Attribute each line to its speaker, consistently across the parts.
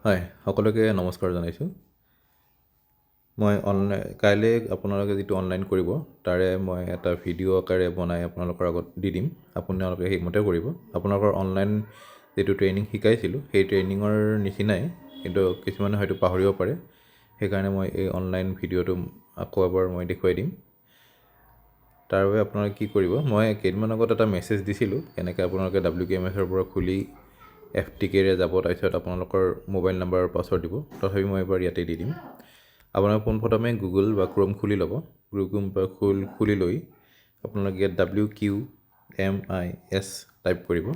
Speaker 1: হয়, সকলোকে নমস্কাৰ জনাইছোঁ। মই কাইলৈ আপোনালোকে যিটো অনলাইন কৰিব তাৰে মই এটা ভিডিঅ' আকাৰে বনাই আপোনালোকৰ আগত দি দিম। আপোনালোকে সেইমতে কৰিব। আপোনালোকৰ অনলাইন যিটো ট্ৰেইনিং শিকাইছিলোঁ সেই ট্ৰেইনিঙৰ নিচিনাই, কিন্তু কিছুমানে হয়তো পাহৰিব পাৰে। সেইকাৰণে মই এই অনলাইন ভিডিঅ'টো আকৌ এবাৰ মই দেখুৱাই দিম। তাৰ বাবে আপোনালোকে কি কৰিব, মই কেইদিনমান আগত এটা মেছেজ দিছিলোঁ কেনেকৈ আপোনালোকে WKMSৰ পৰা খুলি FTKৰে যাব, তাৰপিছত আপোনালোকৰ মোবাইল নাম্বাৰ আৰু পাছৱৰ্ড দিব। তথাপি মই এবাৰ ইয়াতে দি দিম। আপোনালোকে পোনপ্ৰথমে গুগল বা ক্ৰ'ম খুলি ল'ব। ক্ৰ'ম বা খুলি লৈ আপোনালোকে ইয়াত WQMIS টাইপ কৰিব।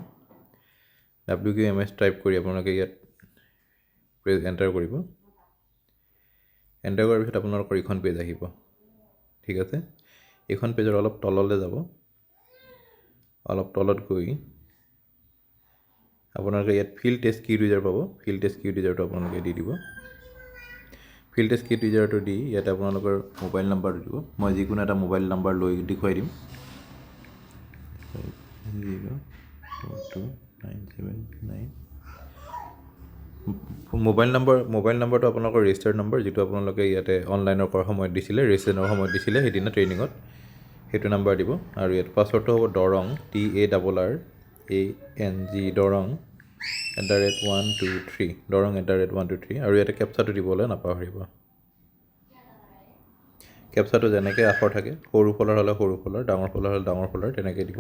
Speaker 1: WQMIS টাইপ কৰি আপোনালোকে ইয়াত এণ্টাৰ কৰিব। এণ্টাৰ কৰাৰ পিছত আপোনালোকৰ এইখন পেজ আহিব। ঠিক আছে, এইখন পেজৰ অলপ তললৈ যাব। অলপ তলত গৈ আপোনালোকে ইয়াত ফিল্ড টেষ্ট কিট ইউজাৰ পাব। ফিল্ড টেষ্ট কিট ইউজাৰটো আপোনালোকে দি দিব। ফিল্ড টেষ্ট কিট ইউজাৰটো দি ইয়াতে আপোনালোকৰ মোবাইল নাম্বাৰটো দিব। মই যিকোনো এটা মোবাইল নাম্বাৰ লৈ দেখুৱাই দিম। 02297 মোবাইল নাম্বাৰটো আপোনালোকৰ ৰেজিষ্টাৰ্ড নম্বৰ, যিটো আপোনালোকে ইয়াতে অনলাইনৰ কৰাৰ সময়ত দিছিলে, ৰেজিষ্ট্ৰেশ্যনৰ সময়ত দিছিলে সেইদিনা ট্ৰেইনিঙত, সেইটো নাম্বাৰ দিব। আৰু ইয়াত পাছৱৰ্ডটো হ'ব দৰং, TARRANG দৰং @123 দৰং @123। আৰু ইয়াতে কেপচাটো দিবলৈ নাপাহৰিব। কেপচাটো যেনেকৈ আখৰ থাকে, সৰু ফলাৰ হ'লে সৰু ফলাৰ, ডাঙৰ ফলাৰ হ'লে ডাঙৰ ফলাৰ, তেনেকৈ দিব।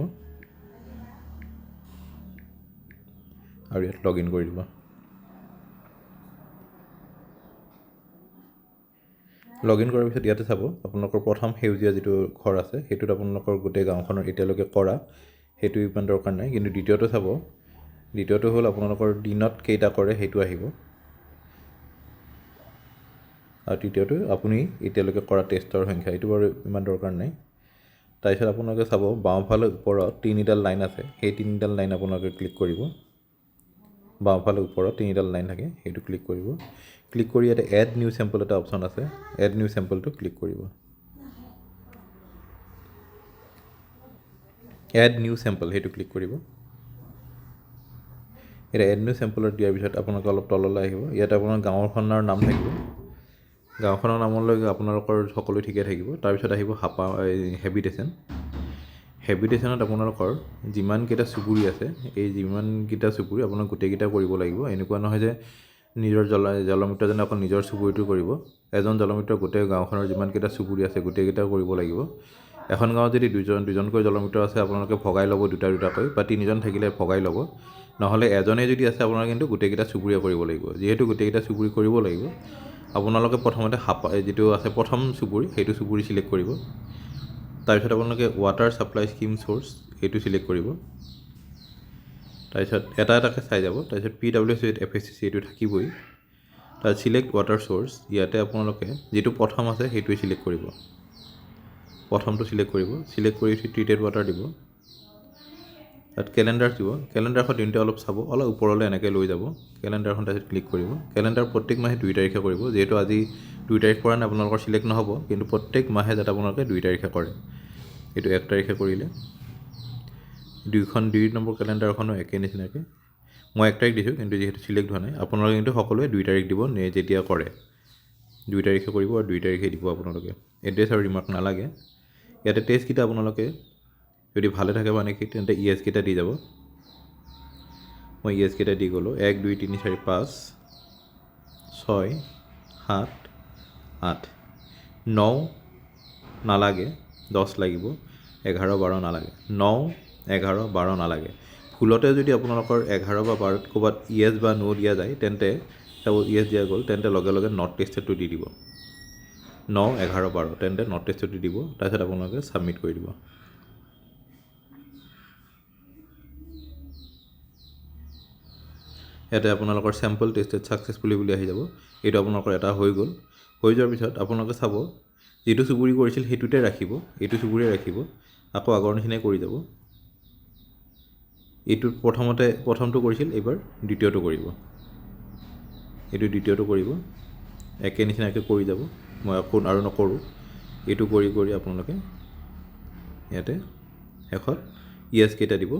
Speaker 1: আৰু ইয়াত লগ ইন কৰি দিব। লগ ইন কৰাৰ পিছত ইয়াতে চাব আপোনালোকৰ প্ৰথম সেউজীয়া যিটো ঘৰ আছে সেইটোত আপোনালোকৰ গোটেই গাঁওখনৰ এতিয়ালৈকে কৰা সেইটো ইমান দৰকাৰ নাই। কিন্তু দ্বিতীয়টো চাব, দ্বিতীয়টো হ'ল আপোনালোকৰ দিনত কেইটা কৰে সেইটো আহিব। আৰু তৃতীয়টো আপুনি এতিয়ালৈকে কৰা টেষ্টৰ সংখ্যা, এইটো বাৰু ইমান দৰকাৰ নাই। তাৰপিছত আপোনালোকে চাব বাওঁফালে ওপৰত তিনিডাল লাইন আছে, সেই তিনিডাল লাইন আপোনালোকে ক্লিক কৰিব। বাওঁফালে ওপৰত তিনিডাল লাইন থাকে, সেইটো ক্লিক কৰিব। ক্লিক কৰি ইয়াতে এড নিউ চেম্পল এটা অপশ্যন আছে, এড নিউ চেম্পলটো ক্লিক কৰিব। এড নিউ চেম্পল সেইটো ক্লিক কৰিব। এতিয়া এড নিউ চেম্পলত দিয়াৰ পিছত আপোনালোকে অলপ তললৈ আহিব। ইয়াতে আপোনাৰ গাঁওখনৰ নাম থাকিব। গাঁওখনৰ নামলৈ আপোনালোকৰ সকলো ঠিকে থাকিব। তাৰপিছত আহিব হেবিটেশ্যন। হেবিটেশ্যনত আপোনালোকৰ যিমানকেইটা চুবুৰী আছে, এই যিমানকেইটা চুবুৰী আপোনাক গোটেইকেইটা কৰিব লাগিব। এনেকুৱা নহয় যে নিজৰ জলমিত্ৰজনে অকল নিজৰ চুবুৰীটো কৰিব। এজন জলমিত্ৰ গোটেই গাঁওখনৰ যিমানকেইটা চুবুৰী আছে গোটেইকেইটা কৰিব লাগিব। এখন গাঁৱত যদি দুজনকৈ জলমিত্ৰ আছে আপোনালোকে ভগাই ল'ব দুটাকৈ, বা তিনিজন থাকিলে ভগাই ল'ব। নহ'লে এজনে যদি আছে আপোনালোকে কিন্তু গোটেইকেইটা চুবুৰীয়া কৰিব লাগিব। যিহেতু গোটেইকেইটা চুবুৰী কৰিব লাগিব, আপোনালোকে প্ৰথমতে যিটো আছে প্ৰথম চুবুৰী সেইটো চুবুৰী চিলেক্ট কৰিব। তাৰপিছত আপোনালোকে ৱাটাৰ ছাপ্লাই স্কিম চ'ৰ্চ এইটো চিলেক্ট কৰিব। তাৰপিছত এটা এটাকৈ চাই যাব। তাৰপিছত PWC FSCC এইটো থাকিবই। তাত চিলেক্ট ৱাটাৰ চ'ৰ্চ, ইয়াতে আপোনালোকে যিটো প্ৰথম আছে সেইটোৱে চিলেক্ট কৰিব। প্ৰথমটো চিলেক্ট কৰিব। চিলেক্ট কৰি ট্ৰিটেড ৱাটাৰ দিব। তাত কেলেণ্ডাৰ দিব। কেলেণ্ডাৰখন দিওঁতে অলপ চাব, অলপ ওপৰলৈ এনেকৈ লৈ যাব কেলেণ্ডাৰখন। তাৰপিছত ক্লিক কৰিব। কেলেণ্ডাৰ প্ৰত্যেক মাহে 2 তাৰিখে কৰিব। যিহেতু আজি 2 তাৰিখ পৰা নাই আপোনালোকৰ চিলেক্ট নহ'ব, কিন্তু প্ৰত্যেক মাহে যাতে আপোনালোকে 2 তাৰিখে কৰে। এইটো 1 তাৰিখে কৰিলে। 2 নম্বৰ কেলেণ্ডাৰখনো একে নিচিনাকৈ মই 1 তাৰিখ দিছোঁ, কিন্তু যিহেতু চিলেক্ট হোৱা নাই আপোনালোকে কিন্তু সকলোৱে 2 তাৰিখ দিব যেতিয়া কৰে। 2 তাৰিখে কৰিব আৰু 2 তাৰিখে দিব আপোনালোকে। এড্ৰেছ আৰু ৰিমাৰ্ক নালাগে। ইয়াতে টেষ্টকেইটা আপোনালোকে যদি ভালে থাকে মানে কি তেন্তে ইয়েছ কেইটা দি যাব। মই ইয়েছ কেইটা দি গ'লোঁ। 1 2 3 4 5 6 7 8 9 নালাগে, 10 লাগিব, 11 12 নালাগে, 9 11 12 নালাগে। ভুলতে যদি আপোনালোকৰ 11 বা 12 ক'ৰবাত ইয়েছ বা ন' দিয়া যায় তেন্তে ইয়েছ দিয়া গ'ল, তেন্তে লগে লগে নট টেষ্টেডটো দি দিব। 9 11 12 তেন্তে নট টেষ্টেডটো দিব। তাৰপিছত আপোনালোকে ছাবমিট কৰি দিব। ইয়াতে আপোনালোকৰ চেম্পল টেষ্টেড ছাকচেছফুলি বুলি আহি যাব। এইটো আপোনালোকৰ এটা হৈ গ'ল। হৈ যোৱাৰ পিছত আপোনালোকে চাব যিটো চুবুৰী কৰিছিল সেইটোতে ৰাখিব, এইটো চুবুৰীয়ে ৰাখিব, আকৌ আগৰ নিচিনাই কৰি যাব। এইটোত প্ৰথমটো কৰিছিল, এইবাৰ দ্বিতীয়টো কৰিব। এইটো দ্বিতীয়টো কৰিব, একে নিচিনাকৈ কৰি যাব। মই আকৌ আৰু নকৰোঁ। এইটো কৰি কৰি আপোনালোকে ইয়াতে শেষত ইয়েছ কেইটা দিব।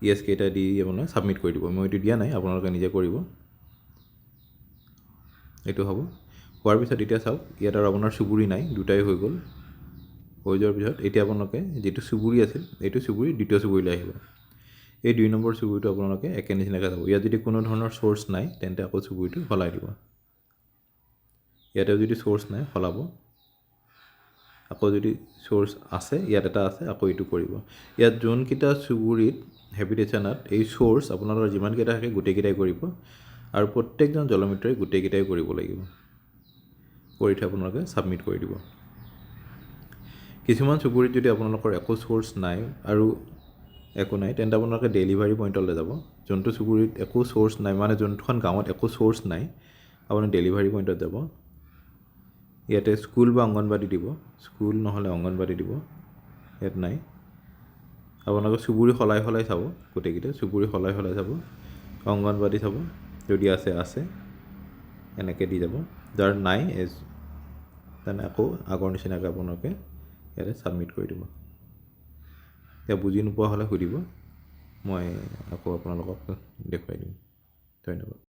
Speaker 1: ইয়েছ কেইটা দি আপোনালোকে ছাবমিট কৰি দিব। মই এইটো দিয়া নাই, আপোনালোকে নিজে কৰিব। এইটো হ'ব। হোৱাৰ পিছত এতিয়া চাওক ইয়াত আৰু আপোনাৰ চুবুৰী নাই, দুটাই হৈ গ'ল। হৈ যোৱাৰ পিছত এতিয়া আপোনালোকে যিটো চুবুৰী আছিল এইটো চুবুৰী দ্বিতীয় চুবুৰীলৈ আহিব। এই 2 নম্বৰ চুবুৰীটো আপোনালোকে একে নিচিনাকৈ যাব। ইয়াত যদি কোনো ধৰণৰ চ'ৰ্চ নাই তেন্তে আকৌ চুবুৰীটো সলাই দিব। ইয়াতেও যদি চ'ৰ্চ নাই সলাব, আকৌ যদি চ'ৰ্চ আছে, ইয়াত এটা আছে, আকৌ এইটো কৰিব। ইয়াত যোনকেইটা চুবুৰীত হেবিটেশ্যনত এই চ'ৰ্চ আপোনালোকৰ যিমানকেইটা থাকে গোটেইকেইটাই কৰিব, আৰু প্ৰত্যেকজন জলমিত্ৰই গোটেইকেইটাই কৰিব লাগিব। কৰি থৈ আপোনালোকে ছাবমিট কৰি দিব। কিছুমান চুবুৰীত যদি আপোনালোকৰ একো চ'ৰ্চ নাই আৰু একো নাই তেন্তে আপোনালোকে ডেলিভাৰী পইণ্টলৈ যাব। যোনটো চুবুৰীত একো চ'ৰ্চ নাই, মানে যোনখন গাঁৱত একো চ'ৰ্চ নাই, আপুনি ডেলিভাৰী পইণ্টত যাব। ইয়াতে স্কুল বা অংগনবাড়ী দিব, স্কুল নহ'লে অংগনবাড়ী দিব, ইয়াত নাই। আপোনালোকে চুবুৰী সলাই সলাই চাব, গোটেইকেইটা চুবুৰী সলাই সলাই চাব, অংগনবাড়ী চাব, যদি আছে এনেকৈ দি যাব। যাৰ নাই তেনে আকৌ আগৰ নিচিনাকৈ আপোনালোকে ইয়াতে ছাবমিট কৰি দিব। এতিয়া বুজি নোপোৱা হ'লে সুধিব, মই আকৌ আপোনালোকক দেখুৱাই দিম। ধন্যবাদ।